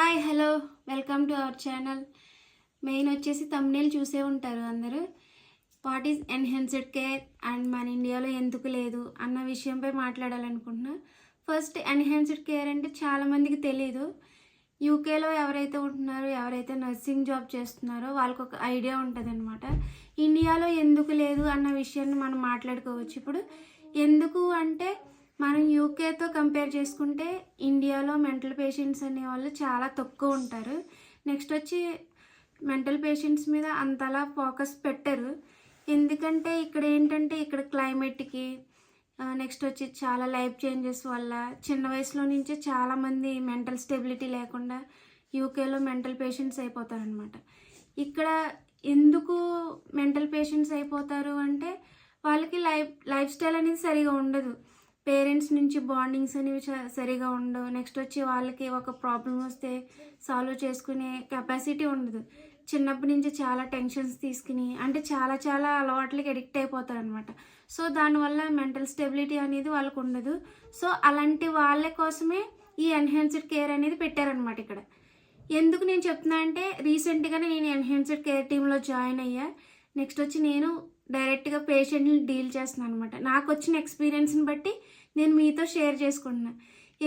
Hi hello welcome to our channel. Main వచ్చేసి thumbnail చూసే ఉంటారు అందరూ. What is enhanced care and మన ఇండియాలో ఎందుకు లేదు అన్న విషయంపై మాట్లాడాలనుకుంటున్నా. ఫస్ట్, ఎన్హాన్స్డ్ కేర్ అంటే చాలామందికి తెలియదు. యూకేలో ఎవరైతే ఉంటున్నారో, ఎవరైతే నర్సింగ్ జాబ్ చేస్తున్నారో వాళ్ళకు ఒక ఐడియా ఉంటుంది అనమాట. ఇండియాలో ఎందుకు లేదు అన్న విషయాన్ని మనం మాట్లాడుకోవచ్చు. ఇప్పుడు ఎందుకు అంటే, మనం యూకేతో కంపేర్ చేసుకుంటే ఇండియాలో మెంటల్ పేషెంట్స్ అనేవాళ్ళు చాలా తక్కువ ఉంటారు. నెక్స్ట్ వచ్చి మెంటల్ పేషెంట్స్ మీద అంతలా ఫోకస్ పెట్టరు. ఎందుకంటే ఇక్కడ ఏంటంటే, ఇక్కడ క్లైమేట్కి నెక్స్ట్ వచ్చి చాలా లైఫ్ చేంజెస్ వల్ల చిన్న వయసులో నుంచే చాలామంది మెంటల్ స్టెబిలిటీ లేకుండా యూకేలో మెంటల్ పేషెంట్స్ అయిపోతారనమాట. ఇక్కడ ఎందుకు మెంటల్ పేషెంట్స్ అయిపోతారు అంటే, వాళ్ళకి లైఫ్ స్టైల్ అనేది సరిగా ఉండదు. పేరెంట్స్ నుంచి బాండింగ్స్ అనేవి సరిగా ఉండవు. నెక్స్ట్ వచ్చి వాళ్ళకి ఒక ప్రాబ్లం వస్తే సాల్వ్ చేసుకునే కెపాసిటీ ఉండదు. చిన్నప్పటి నుంచి చాలా టెన్షన్స్ తీసుకుని అంటే చాలా అలవాట్లకి అడిక్ట్ అయిపోతారు అనమాట. సో దానివల్ల మెంటల్ స్టెబిలిటీ అనేది వాళ్ళకు ఉండదు. సో అలాంటి వాళ్ళ కోసమే ఈ ఎన్హాన్స్డ్ కేర్ అనేది పెట్టారనమాట ఇక్కడ. ఎందుకు నేను చెప్తున్నా అంటే, రీసెంట్గానే నేను ఎన్హాన్స్డ్ కేర్ టీంలో జాయిన్ అయ్యా. నెక్స్ట్ వచ్చి నేను డైరెక్ట్గా పేషెంట్ని డీల్ చేస్తున్నాను అనమాట. నాకు వచ్చిన ఎక్స్పీరియన్స్ని బట్టి నేను మీతో షేర్ చేసుకుంటున్నా.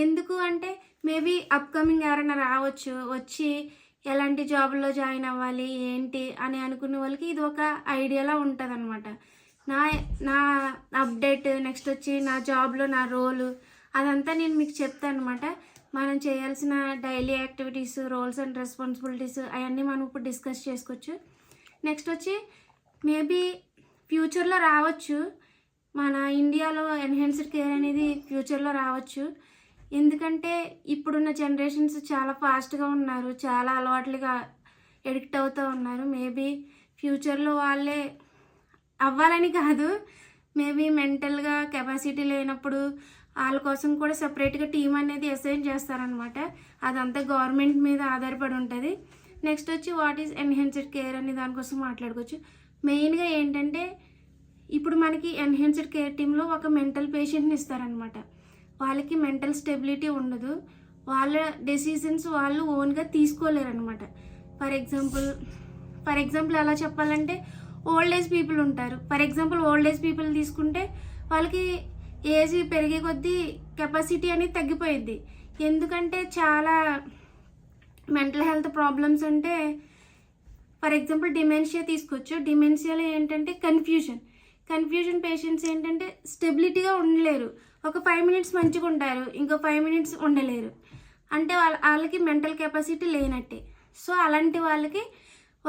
ఎందుకు అంటే, మేబీ అప్కమింగ్ ఎవరైనా రావచ్చు, వచ్చి ఎలాంటి జాబ్లో జాయిన్ అవ్వాలి ఏంటి అని అనుకునే వాళ్ళకి ఇది ఒక ఐడియాలా ఉంటుంది అనమాట. నా అప్డేట్, నెక్స్ట్ వచ్చి నా జాబ్లో నా రోలు అదంతా నేను మీకు చెప్తాను అనమాట. మనం చేయాల్సిన daily activities, roles and responsibilities అవన్నీ మనం ఇప్పుడు డిస్కస్ చేసుకోవచ్చు. నెక్స్ట్ వచ్చి మేబీ ఫ్యూచర్లో రావచ్చు, మన ఇండియాలో ఎన్హాన్స్డ్ కేర్ అనేది ఫ్యూచర్లో రావచ్చు. ఎందుకంటే ఇప్పుడున్న జనరేషన్స్ చాలా ఫాస్ట్గా ఉన్నారు, చాలా అలవాట్లుగా ఎడిక్ట్ అవుతూ ఉన్నారు. మేబీ ఫ్యూచర్లో వాళ్ళే అవ్వాలని కాదు, మేబీ మెంటల్గా కెపాసిటీ లేనప్పుడు వాళ్ళ కోసం కూడా సపరేట్గా టీం అనేది అసైన్ చేస్తారనమాట. అదంతా గవర్నమెంట్ మీద ఆధారపడి ఉంటుంది. నెక్స్ట్ వచ్చి వాట్ ఈజ్ ఎన్హాన్స్డ్ కేర్ అనే దానికోసం మాట్లాడుకోవచ్చు. మెయిన్గా ఏంటంటే, ఇప్పుడు మనకి ఎన్హాన్స్డ్ కేర్ టీంలో ఒక మెంటల్ పేషెంట్ని ఇస్తారనమాట. వాళ్ళకి మెంటల్ స్టెబిలిటీ ఉండదు, వాళ్ళ డెసిషన్స్ వాళ్ళు ఓన్గా తీసుకోలేరనమాట. ఫర్ ఎగ్జాంపుల్ ఎలా చెప్పాలంటే, ఓల్డ్ ఏజ్ పీపుల్ ఉంటారు. For example old age people తీసుకుంటే వాళ్ళకి ఏజ్ పెరిగే కొద్దీ కెపాసిటీ అనేది తగ్గిపోయిద్ది. ఎందుకంటే చాలా మెంటల్ హెల్త్ ప్రాబ్లమ్స్ అంటే, ఫర్ ఎగ్జాంపుల్ డిమెన్షియా తీసుకోవచ్చు. డిమెన్షియాలో ఏంటంటే కన్ఫ్యూజన్ పేషెంట్స్ ఏంటంటే స్టెబిలిటీగా ఉండలేరు. ఒక 5 minutes మంచిగా ఉంటారు, ఇంకో 5 minutes ఉండలేరు. అంటే వాళ్ళకి మెంటల్ కెపాసిటీ లేనట్టే. సో అలాంటి వాళ్ళకి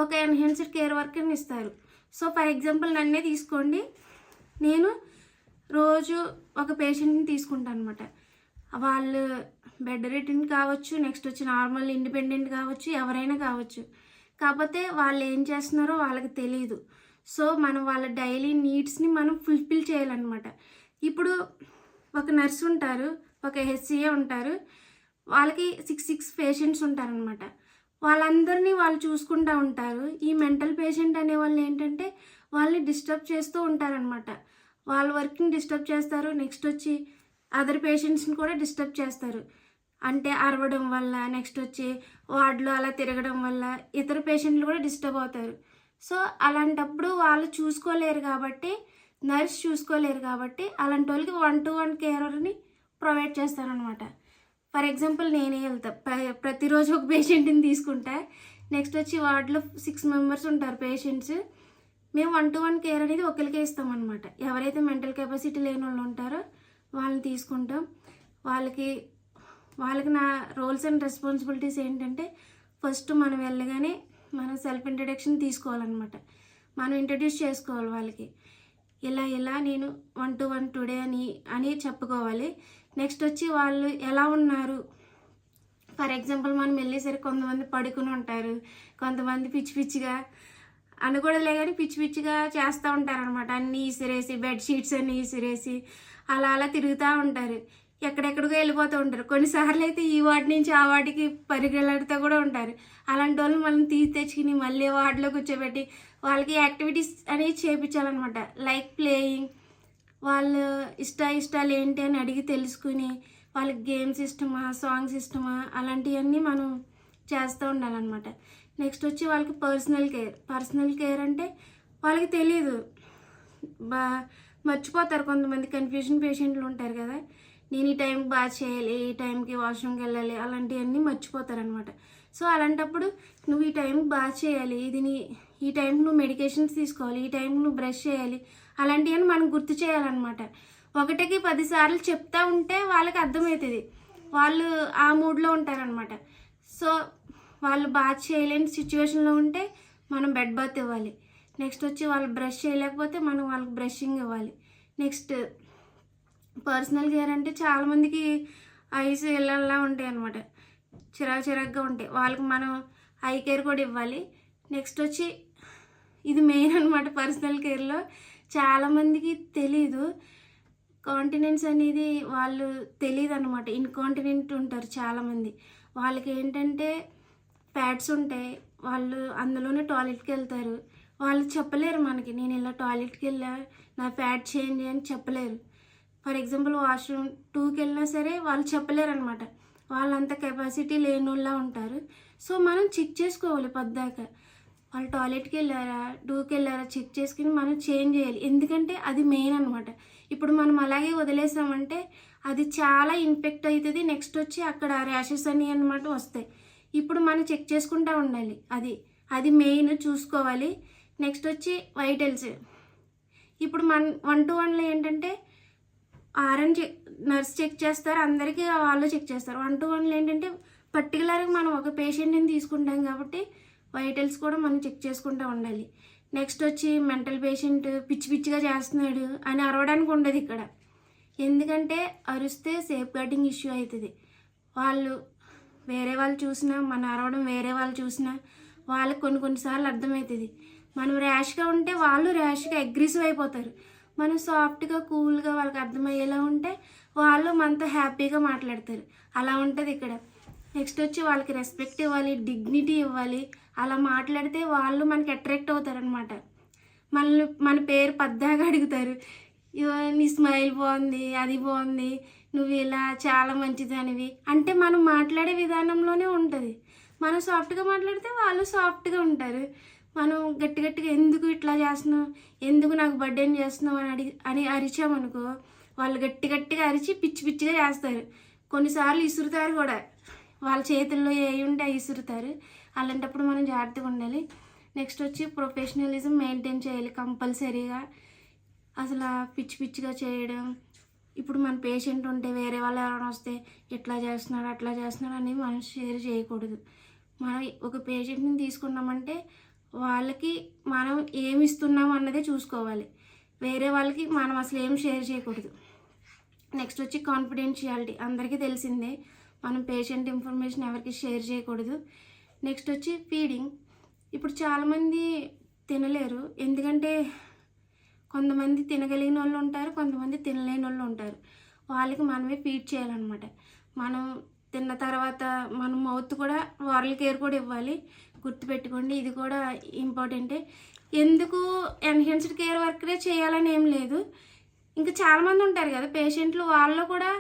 ఒక ఎన్హాన్స్డ్ కేర్ వర్కర్ని ఇస్తారు. సో ఫర్ ఎగ్జాంపుల్ నన్నే తీసుకోండి, నేను రోజు ఒక పేషెంట్ని తీసుకుంటాను అనమాట. వాళ్ళు బెడ్ రిటర్న్ కావచ్చు, నెక్స్ట్ వచ్చి నార్మల్ ఇండిపెండెంట్ కావచ్చు, ఎవరైనా కావచ్చు. కాకపోతే వాళ్ళు ఏం చేస్తున్నారో వాళ్ళకి తెలియదు. సో మనం వాళ్ళ డైలీ నీడ్స్ని మనం ఫుల్ఫిల్ చేయాలన్నమాట. ఇప్పుడు ఒక నర్స్ ఉంటారు, ఒక హెచ్సిఏ ఉంటారు, వాళ్ళకి 6 పేషెంట్స్ ఉంటారనమాట. వాళ్ళందరినీ వాళ్ళు చూసుకుంటూ ఉంటారు. ఈ మెంటల్ పేషెంట్ అనే వాళ్ళు ఏంటంటే వాళ్ళని డిస్టర్బ్ చేస్తూ ఉంటారనమాట. వాళ్ళ వర్క్ని డిస్టర్బ్ చేస్తారు. నెక్స్ట్ వచ్చి అదర్ పేషెంట్స్ని కూడా డిస్టర్బ్ చేస్తారు. అంటే అరవడం వల్ల, నెక్స్ట్ వచ్చి వార్డులో అలా తిరగడం వల్ల ఇతర పేషెంట్లు కూడా డిస్టర్బ్ అవుతారు. సో అలాంటప్పుడు వాళ్ళు చూసుకోలేరు కాబట్టి, నర్స్ చూసుకోలేరు కాబట్టి అలాంటి వాళ్ళకి 1-to-1 కేర్ని ప్రొవైడ్ చేస్తారనమాట. ఫర్ ఎగ్జాంపుల్ నేనే వెళ్తా, ప్రతిరోజు ఒక పేషెంట్ని తీసుకుంటా. నెక్స్ట్ వచ్చి వార్డులో 6 members ఉంటారు పేషెంట్స్. మేము 1-to-1 కేర్ అనేది ఒకరికే ఇస్తామన్నమాట. ఎవరైతే మెంటల్ కెపాసిటీ లేని వాళ్ళు ఉంటారో వాళ్ళని తీసుకుంటాం. వాళ్ళకి నా రోల్స్ అండ్ రెస్పాన్సిబిలిటీస్ ఏంటంటే, ఫస్ట్ మనం వెళ్ళగానే మనం సెల్ఫ్ ఇంట్రడక్షన్ తీసుకోవాలన్నమాట. మనం ఇంట్రడ్యూస్ చేసుకోవాలి వాళ్ళకి. ఇలా నేను 1-to-1 టుడే అని చెప్పుకోవాలి. నెక్స్ట్ వచ్చి వాళ్ళు ఎలా ఉన్నారు, ఫర్ ఎగ్జాంపుల్ మనం వెళ్ళేసరికి కొంతమంది పడుకుని ఉంటారు, కొంతమంది పిచ్చిగా అనకూడదులే కానీ పిచ్చిగా చేస్తూ ఉంటారనమాట. అన్నీ ఇసిరేసి, బెడ్షీట్స్ అన్నీ ఇసిరేసి అలా తిరుగుతూ ఉంటారు, ఎక్కడెక్కడికో వెళ్ళిపోతూ ఉంటారు. కొన్నిసార్లు అయితే ఈ వార్డు నుంచి ఆ వార్డుకి పరిగెళ్ళడుతూ కూడా ఉంటారు. అలాంటి వాళ్ళు మనం తెచ్చుకుని మళ్ళీ వార్డులో కూర్చోబెట్టి వాళ్ళకి యాక్టివిటీస్ అనేవి చేయించాలన్నమాట. లైక్ ప్లేయింగ్, వాళ్ళ ఇష్టాలు ఏంటి అని అడిగి తెలుసుకుని, వాళ్ళకి గేమ్స్ ఇష్టమా, సాంగ్స్ ఇష్టమా, అలాంటివన్నీ మనం చేస్తూ ఉండాలన్నమాట. నెక్స్ట్ వచ్చి వాళ్ళకి పర్సనల్ కేర్ అంటే వాళ్ళకి తెలియదు, మర్చిపోతారు. కొంతమంది కన్ఫ్యూజన్ పేషెంట్లు ఉంటారు కదా, నేను ఈ టైంకి బాగా చేయాలి, ఈ టైంకి వాష్రూమ్కి వెళ్ళాలి, అలాంటివన్నీ మర్చిపోతారనమాట. సో అలాంటప్పుడు నువ్వు ఈ టైంకి బాగా చేయాలి, ఈ టైంకి నువ్వు మెడికేషన్స్ తీసుకోవాలి, ఈ టైంకి నువ్వు బ్రష్ చేయాలి, అలాంటివన్నీ మనం గుర్తు చేయాలన్నమాట. 1కి 10 సార్లు చెప్తా ఉంటే వాళ్ళకి అర్థమవుతుంది, వాళ్ళు ఆ మూడ్లో ఉంటారనమాట. సో వాళ్ళు బాత్ చేయలేని సిచ్యువేషన్లో ఉంటే మనం బెడ్ బాత్ ఇవ్వాలి. నెక్స్ట్ వచ్చి వాళ్ళు బ్రష్ చేయలేకపోతే మనం వాళ్ళకి బ్రషింగ్ ఇవ్వాలి. నెక్స్ట్ పర్సనల్ కేర్ అంటే చాలామందికి ఐస్ ఇళ్ళలా ఉంటాయి అన్నమాట, చిరాకుగా ఉంటాయి, వాళ్ళకి మనం ఐ కేర్ కూడా ఇవ్వాలి. నెక్స్ట్ వచ్చి ఇది మెయిన్ అనమాట. పర్సనల్ కేర్లో చాలామందికి తెలీదు, కాంటినెన్స్ అనేది వాళ్ళు తెలియదు అనమాట. ఇన్కాంటినెంట్ ఉంటారు చాలామంది, వాళ్ళకి ఏంటంటే ప్యాడ్స్ ఉంటాయి, వాళ్ళు అందులోనే టాయిలెట్కి వెళ్తారు, వాళ్ళు చెప్పలేరు మనకి నేను ఇలా టాయిలెట్కి వెళ్ళా నా ప్యాడ్ చేయండి అని చెప్పలేరు. ఫర్ ఎగ్జాంపుల్ వాష్రూమ్ 2కి వెళ్ళినా సరే వాళ్ళు చెప్పలేరు అనమాట, వాళ్ళంత కెపాసిటీ లేని వాళ్ళ ఉంటారు. సో మనం చెక్ చేసుకోవాలి పద్దాక, వాళ్ళు టాయిలెట్కి వెళ్ళారా 2కి వెళ్ళారా చెక్ చేసుకుని మనం చేంజ్ చేయాలి. ఎందుకంటే అది మెయిన్ అనమాట. ఇప్పుడు మనం అలాగే వదిలేసామంటే అది చాలా ఇన్ఫెక్ట్ అవుతుంది, నెక్స్ట్ వచ్చి అక్కడ ర్యాషెస్ అని అనమాట వస్తాయి. ఇప్పుడు మనం చెక్ చేసుకుంటూ ఉండాలి, అది మెయిన్ చూసుకోవాలి. నెక్స్ట్ వచ్చి వైటల్స్. ఇప్పుడు 1-to-1లో ఏంటంటే RN నర్స్ చెక్ చేస్తారు, అందరికీ వాళ్ళు చెక్ చేస్తారు. 1-to-1లో ఏంటంటే పర్టికులర్గా మనం ఒక పేషెంట్ని తీసుకుంటాం కాబట్టి వైటల్స్ కూడా మనం చెక్ చేసుకుంటూ ఉండాలి. నెక్స్ట్ వచ్చి మెంటల్ పేషెంట్ పిచ్చిగా చేస్తున్నాడు అని అరవడానికి ఉండదు ఇక్కడ, ఎందుకంటే అరిస్తే సేఫ్ గార్డింగ్ ఇష్యూ అవుతుంది. వేరే వాళ్ళు చూసినా మన అరవడం వేరే వాళ్ళు చూసినా వాళ్ళకి కొన్నిసార్లు అర్థమవుతుంది. మనం ర్యాష్గా ఉంటే వాళ్ళు ర్యాష్గా అగ్రెసివ్ అయిపోతారు, మనం సాఫ్ట్గా కూల్గా వాళ్ళకి అర్థమయ్యేలా ఉంటే వాళ్ళు మనతో హ్యాపీగా మాట్లాడతారు, అలా ఉంటుంది ఇక్కడ. నెక్స్ట్ వచ్చి వాళ్ళకి రెస్పెక్ట్ ఇవ్వాలి, డిగ్నిటీ ఇవ్వాలి, అలా మాట్లాడితే వాళ్ళు మనకి అట్రాక్ట్ అవుతారనమాట. మన పేరు పద్దాగా అడుగుతారు, నీ స్మైల్ బాగుంది, అది బాగుంది, నువ్వు ఇలా చాలా మంచిదనివి అంటే మనం మాట్లాడే విధానంలోనే ఉంటుంది. మనం సాఫ్ట్గా మాట్లాడితే వాళ్ళు సాఫ్ట్గా ఉంటారు. మనం గట్టిగా ఎందుకు ఇట్లా చేస్తున్నావు, ఎందుకు నాకు బర్త్డేని చేస్తున్నావు అని అరిచామనుకో వాళ్ళు గట్టిగా అరిచి పిచ్చిగా చేస్తారు. కొన్నిసార్లు ఇసురుతారు కూడా, వాళ్ళ చేతుల్లో ఏ ఉంటే అవి ఇసురుతారు. అలాంటప్పుడు మనం జాగ్రత్తగా ఉండాలి. నెక్స్ట్ వచ్చి ప్రొఫెషనలిజం మెయింటైన్ చేయాలి కంపల్సరీగా. అసలు పిచ్చిగా చేయడం, ఇప్పుడు మన పేషెంట్ ఉంటే వేరే వాళ్ళు ఎవరైనా వస్తే ఇట్లా చేస్తున్నాడు అట్లా చేస్తున్నాడు అని మనం షేర్ చేయకూడదు. మనం ఒక పేషెంట్ని తీసుకున్నామంటే వాళ్ళకి మనం ఏమి ఇస్తున్నాం అన్నదే చూసుకోవాలి, వేరే వాళ్ళకి మనం అసలు ఏం షేర్ చేయకూడదు. నెక్స్ట్ వచ్చి కాన్ఫిడెన్షియాలిటీ, అందరికీ తెలిసిందే, మనం పేషెంట్ ఇన్ఫర్మేషన్ ఎవరికి షేర్ చేయకూడదు. నెక్స్ట్ వచ్చి ఫీడింగ్. ఇప్పుడు చాలామంది తినలేరు, ఎందుకంటే కొంతమంది తినగలిగిన వాళ్ళు ఉంటారు, కొంతమంది తినలేని వాళ్ళు ఉంటారు. వాళ్ళకి మనమే ఫీడ్ చేయాలన్నమాట. మనం తిన్న తర్వాత మనం మౌత్ కూడా ఓరల్ కేర్ కూడా ఇవ్వాలి, గుర్తుపెట్టుకోండి, ఇది కూడా ఇంపార్టెంటే. ఎందుకు ఎన్హాన్స్డ్ కేర్ వర్కరే చేయాలని ఏం లేదు, ఇంకా చాలామంది ఉంటారు కదా పేషెంట్లు, వాళ్ళు కూడా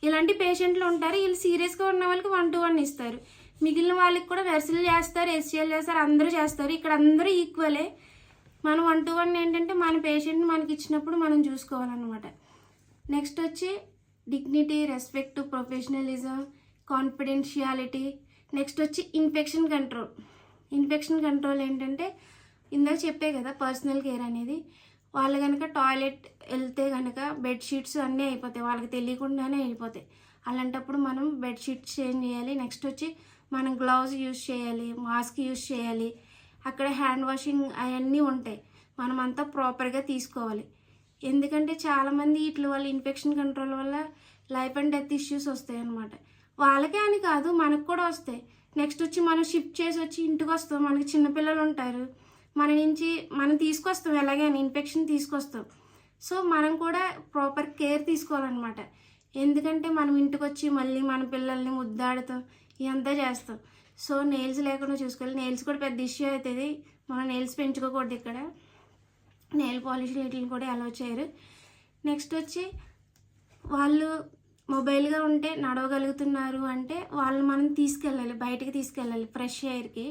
ఇలాంటి పేషెంట్లు ఉంటారు, వీళ్ళు సీరియస్గా ఉన్న వాళ్ళకి 1-to-1 ఇస్తారు, మిగిలిన వాళ్ళకి కూడా నర్సులు చేస్తారు, SCL చేస్తారు, అందరూ చేస్తారు. ఇక్కడ అందరూ ఈక్వలే. మనం 1-to-1 ఏంటంటే మన పేషెంట్ని మనకి ఇచ్చినప్పుడు మనం చూసుకోవాలన్నమాట. నెక్స్ట్ వచ్చి dignity, respect, professionalism, confidentiality. Next వచ్చి ఇన్ఫెక్షన్ కంట్రోల్ ఏంటంటే ఇందాక చెప్పే కదా పర్సనల్ కేర్ అనేది. వాళ్ళు కనుక టాయిలెట్ వెళ్తే కనుక బెడ్షీట్స్ అన్నీ అయిపోతాయి, వాళ్ళకి తెలియకుండానే అయిపోతాయి. అలాంటప్పుడు మనం బెడ్షీట్స్ చేంజ్ చేయాలి. నెక్స్ట్ వచ్చి మనం గ్లౌజ్ యూజ్ చేయాలి, మాస్క్ యూజ్ చేయాలి, అక్కడ హ్యాండ్ వాషింగ్ అవన్నీ ఉంటాయి, మనం అంతా ప్రాపర్గా తీసుకోవాలి. ఎందుకంటే చాలామంది ఇట్లా వాళ్ళ ఇన్ఫెక్షన్ కంట్రోల్ వల్ల లైఫ్ అండ్ డెత్ ఇష్యూస్ వస్తాయి అన్నమాట. వాళ్ళకే అని కాదు మనకు కూడా వస్తాయి. నెక్స్ట్ వచ్చి మనం షిఫ్ట్ చేసి వచ్చి ఇంటికి వస్తాం, మనకి చిన్నపిల్లలు ఉంటారు, మనం తీసుకొస్తాం, ఎలాగైనా ఇన్ఫెక్షన్ తీసుకొస్తాం. సో మనం కూడా ప్రాపర్ కేర్ తీసుకోవాలన్నమాట. ఎందుకంటే మనం ఇంటికి వచ్చి మళ్ళీ మన పిల్లల్ని ముద్దాడుతాం, ఇదంతా చేస్తాం. సో నెయిల్స్ లేకుండా చూసుకోవాలి. నెయిల్స్ కూడా పెద్ద ఇష్యూ అవుతుంది, మనం నెయిల్స్ పెంచుకోకూడదు ఇక్కడ, నెయిల్ పాలిష్ వీటిని కూడా అలౌ చేయరు. నెక్స్ట్ వచ్చి వాళ్ళు మొబైల్గా ఉంటే నడవగలుగుతున్నారు అంటే వాళ్ళు మనం తీసుకెళ్ళాలి, బయటికి తీసుకెళ్ళాలి, ఫ్రెష్ ఎయిర్కి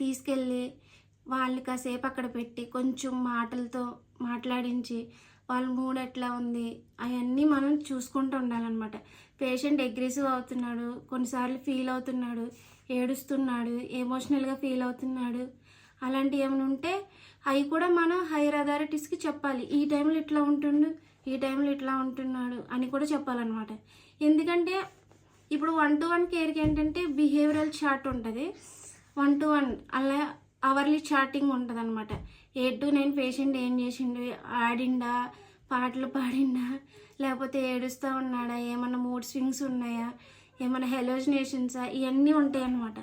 తీసుకెళ్ళి వాళ్ళు కాసేపు అక్కడ పెట్టి కొంచెం మాటలతో మాట్లాడించి వాళ్ళ మూడ్ ఎట్లా ఉంది అవన్నీ మనం చూసుకుంటూ ఉండాలన్నమాట. పేషెంట్ అగ్రెసివ్ అవుతున్నాడు, కొన్నిసార్లు ఫీల్ అవుతున్నాడు, ఏడుస్తున్నాడు, ఎమోషనల్గా ఫీల్ అవుతున్నాడు, అలాంటివి ఏమైనా ఉంటే అవి కూడా మనం హైయర్ అథారిటీస్కి చెప్పాలి. ఈ టైంలో ఇట్లా ఉంటుండు, ఈ టైంలో ఇట్లా ఉంటున్నాడు అని కూడా చెప్పాలన్నమాట. ఎందుకంటే ఇప్పుడు 1-to-1 కేర్కి ఏంటంటే బిహేవియరల్ చార్ట్ ఉంటుంది, 1-to-1 అలా అవర్లీ చార్టింగ్ ఉంటుంది అనమాట. 8 to 9 పేషెంట్ ఏం చేసిండు, ఆడిండా, పాటలు పాడిండా, లేకపోతే ఏడుస్తూ ఉన్నాడా, ఏమన్నా మూడ్ స్వింగ్స్ ఉన్నాయా, ఏమైనా హెలోజినేషన్సా, ఇవన్నీ ఉంటాయి అన్నమాట.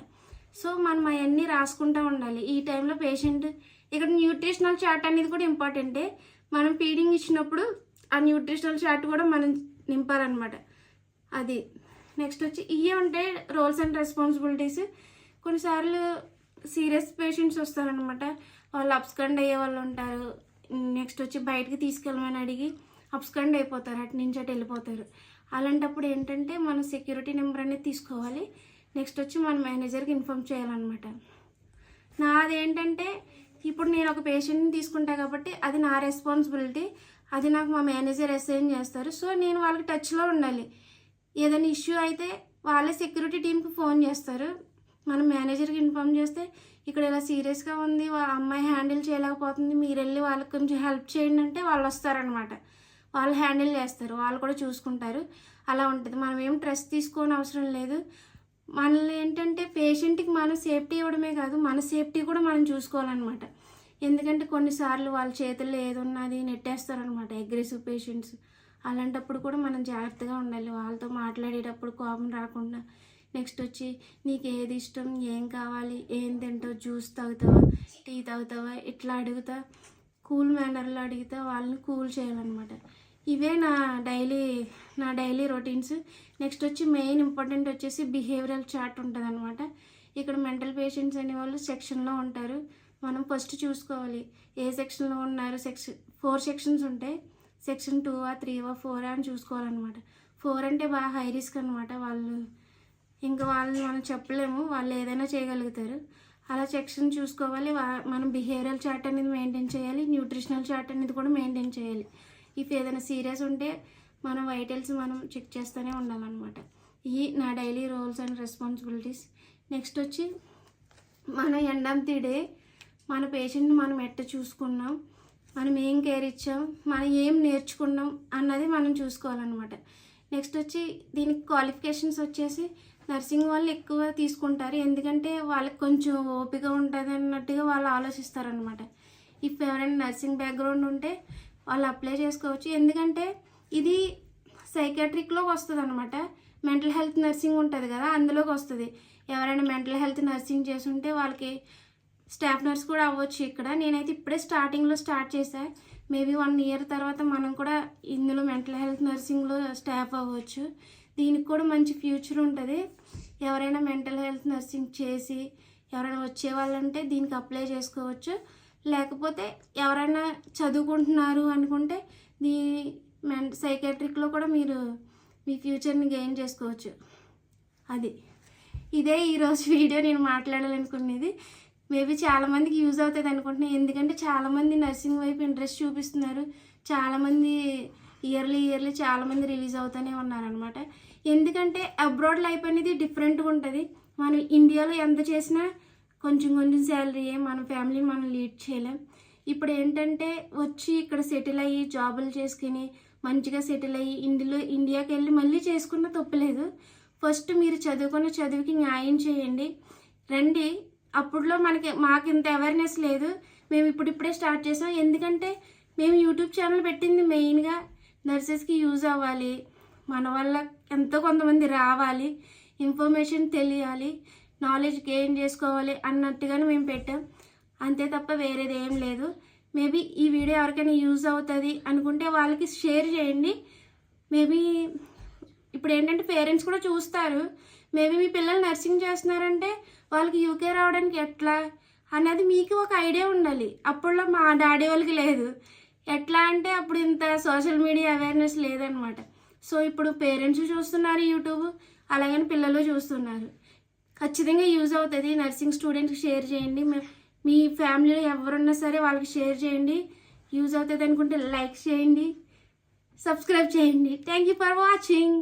సో మనం అవన్నీ రాసుకుంటూ ఉండాలి. ఈ టైంలో పేషెంట్ ఇక్కడ న్యూట్రిషనల్ చార్ట్ అనేది కూడా ఇంపార్టెంటే. మనం ఫీడింగ్ ఇచ్చినప్పుడు ఆ న్యూట్రిషనల్ చార్ట్ కూడా మనం నింపాలన్నమాట. అది నెక్స్ట్ వచ్చి ఇవే ఉంటాయి రోల్స్ అండ్ రెస్పాన్సిబిలిటీస్. కొన్నిసార్లు సీరియస్ పేషెంట్స్ వస్తారనమాట, వాళ్ళు అబ్స్కండ్ అయ్యే వాళ్ళు ఉంటారు. నెక్స్ట్ వచ్చి బయటికి తీసుకెళ్ళమని అడిగి అబ్స్కండ్ అయిపోతారు, అటు నుంచి అటు వెళ్ళిపోతారు. అలాంటప్పుడు ఏంటంటే మనం సెక్యూరిటీ నెంబర్ అనేది తీసుకోవాలి. నెక్స్ట్ వచ్చి మన మేనేజర్కి ఇన్ఫామ్ చేయాలన్నమాట. నాదేంటంటే ఇప్పుడు నేను ఒక పేషెంట్ని తీసుకుంటా కాబట్టి అది నా రెస్పాన్సిబిలిటీ, అది నాకు మా మేనేజర్ అసైన్ చేస్తారు. సో నేను వాళ్ళకి టచ్లో ఉండాలి. ఏదైనా ఇష్యూ అయితే వాళ్ళే సెక్యూరిటీ టీంకి ఫోన్ చేస్తారు. మనం మేనేజర్కి ఇన్ఫామ్ చేస్తే ఇక్కడ ఇలా సీరియస్గా ఉంది, అమ్మాయి హ్యాండిల్ చేయలేకపోతుంది, మీరు వెళ్ళి వాళ్ళకి కొంచెం హెల్ప్ చేయండి అంటే వాళ్ళు వస్తారనమాట. వాళ్ళు హ్యాండిల్ చేస్తారు, వాళ్ళు కూడా చూసుకుంటారు. అలా ఉంటుంది. మనం ఏం స్ట్రెస్ తీసుకోని అవసరం లేదు. మనల్ని ఏంటంటే పేషెంట్కి మనం సేఫ్టీ ఇవ్వడమే కాదు, మన సేఫ్టీ కూడా మనం చూసుకోవాలన్నమాట. ఎందుకంటే కొన్నిసార్లు వాళ్ళ చేతుల్లో ఏది ఉన్నది నెట్టేస్తారనమాట అగ్రెసివ్ పేషెంట్స్. అలాంటప్పుడు కూడా మనం జాగ్రత్తగా ఉండాలి, వాళ్ళతో మాట్లాడేటప్పుడు కోపం రాకుండా. నెక్స్ట్ వచ్చి నీకు ఏది ఇష్టం, ఏం కావాలి, ఏం తింటావు, జ్యూస్ తాగుతావా, టీ తాగుతావా, ఇట్లా అడుగుతా, కూల్ మేనర్లో అడిగితే వాళ్ళని కూల్ చేయాలన్నమాట. ఇవే నా డైలీ రొటీన్స్. నెక్స్ట్ వచ్చి మెయిన్ ఇంపార్టెంట్ వచ్చేసి బిహేవియరల్ చార్ట్ ఉంటుంది అనమాట. ఇక్కడ మెంటల్ పేషెంట్స్ అనేవాళ్ళు సెక్షన్లో ఉంటారు. మనం ఫస్ట్ చూసుకోవాలి ఏ సెక్షన్లో ఉన్నారు. 4 సెక్షన్స్ ఉంటాయి. సెక్షన్ 2, 3, 4 అని చూసుకోవాలన్నమాట. 4 అంటే బాగా హై రిస్క్ అనమాట. వాళ్ళని మనం చెప్పలేము, వాళ్ళు ఏదైనా చేయగలుగుతారు. అలా సెక్షన్ చూసుకోవాలి. మనం బిహేవియరల్ చార్ట్ అనేది మెయింటైన్ చేయాలి, న్యూట్రిషనల్ చార్ట్ అనేది కూడా మెయింటైన్ చేయాలి. ఇఫ్ ఏదైనా సీరియస్ ఉంటే మనం వైటల్స్ మనం చెక్ చేస్తూనే ఉండాలన్నమాట. ఇవి నా daily roles and responsibilities. Next వచ్చి మన ఎండ్ ఆఫ్ ది డే మన పేషెంట్ని మనం ఎట్ట చూసుకున్నాం, మనం ఏం కేర్ ఇచ్చాం, మనం ఏం నేర్చుకున్నాం అన్నది మనం చూసుకోవాలన్నమాట. నెక్స్ట్ వచ్చి దీనికి క్వాలిఫికేషన్స్ వచ్చేసి నర్సింగ్ వాళ్ళు ఎక్కువ తీసుకుంటారు, ఎందుకంటే వాళ్ళకి కొంచెం ఓపిక ఉంటుంది అన్నట్టుగా వాళ్ళు ఆలోచిస్తారనమాట. ఇఫ్ ఎవరైనా నర్సింగ్ బ్యాక్గ్రౌండ్ ఉంటే వాళ్ళు అప్లై చేసుకోవచ్చు. ఎందుకంటే ఇది సైకాట్రిక్లోకి వస్తుంది అనమాట. మెంటల్ హెల్త్ నర్సింగ్ ఉంటుంది కదా, అందులోకి వస్తుంది. ఎవరైనా మెంటల్ హెల్త్ నర్సింగ్ చేస్తుంటే వాళ్ళకి స్టాఫ్ నర్స్ కూడా అవ్వచ్చు. ఇక్కడ నేనైతే ఇప్పుడే స్టార్టింగ్లో స్టార్ట్ చేశాను. మేబీ 1 year తర్వాత మనం కూడా ఇందులో మెంటల్ హెల్త్ నర్సింగ్లో స్టాఫ్ అవ్వచ్చు. దీనికి కూడా మంచి ఫ్యూచర్ ఉంటుంది. ఎవరైనా మెంటల్ హెల్త్ నర్సింగ్ చేసి ఎవరైనా వచ్చే వాళ్ళంటే దీనికి అప్లై చేసుకోవచ్చు. లేకపోతే ఎవరైనా చదువుకుంటున్నారు అనుకుంటే సైకాట్రిక్లో కూడా మీరు మీ ఫ్యూచర్ని గెయిన్ చేసుకోవచ్చు. ఇదే ఈరోజు వీడియో నేను మాట్లాడాలనుకునేది. మేబీ చాలామందికి యూజ్ అవుతుంది అనుకుంటున్నాను. ఎందుకంటే చాలామంది నర్సింగ్ వైపు ఇంట్రెస్ట్ చూపిస్తున్నారు. చాలామంది ఇయర్లీ చాలామంది రిలీజ్ అవుతూనే ఉన్నారనమాట. ఎందుకంటే అబ్రాడ్ లైఫ్ అనేది డిఫరెంట్గా ఉంటుంది. మనం ఇండియాలో ఎంత చేసినా కొంచెం శాలరీయే, మన ఫ్యామిలీని మనం లీడ్ చేయలేం. ఇప్పుడు ఏంటంటే వచ్చి ఇక్కడ సెటిల్ అయ్యి జాబులు చేసుకుని మంచిగా సెటిల్ అయ్యి ఇండియాకి వెళ్ళి మళ్ళీ చేసుకున్న తప్పులేదు. ఫస్ట్ మీరు చదువుకున్న చదువుకి న్యాయం చేయండి, రండి. అప్పుడులో మాకు ఇంత అవేర్నెస్ లేదు, మేము ఇప్పుడిప్పుడే స్టార్ట్ చేసాం. ఎందుకంటే మేము యూట్యూబ్ ఛానల్ పెట్టింది మెయిన్గా నర్సెస్కి యూజ్ అవ్వాలి, మన వల్ల ఎంతో కొంతమంది రావాలి, ఇన్ఫర్మేషన్ తెలియాలి, నాలెడ్జ్ గెయిన్ చేసుకోవాలి అన్నట్టుగానే మేము పెట్టాం. అంతే తప్ప వేరేది ఏం లేదు. మేబీ ఈ వీడియో ఎవరికైనా యూజ్ అవుతుంది అనుకుంటే వాళ్ళకి షేర్ చేయండి. మేబీ ఇప్పుడు ఏంటంటే పేరెంట్స్ కూడా చూస్తారు. మేబీ మీ పిల్లలు నర్సింగ్ చేస్తున్నారంటే వాళ్ళకి యూకే రావడానికి ఎట్లా అనేది మీకు ఒక ఐడియా ఉండాలి. అప్పుడులో మా డాడీ వాళ్ళకి లేదు. ఎట్లా అంటే అప్పుడు ఇంత సోషల్ మీడియా అవేర్నెస్ లేదనమాట. సో ఇప్పుడు పేరెంట్స్ చూస్తున్నారు యూట్యూబ్, అలాగని పిల్లలు చూస్తున్నారు. ఖచ్చితంగా యూజ్ అవుతుంది. నర్సింగ్ స్టూడెంట్కి షేర్ చేయండి. మీ ఫ్యామిలీలో ఎవరున్నా సరే వాళ్ళకి షేర్ చేయండి. యూజ్ అవుతుంది అనుకుంటే లైక్ చేయండి, సబ్స్క్రైబ్ చేయండి. Thank you for watching.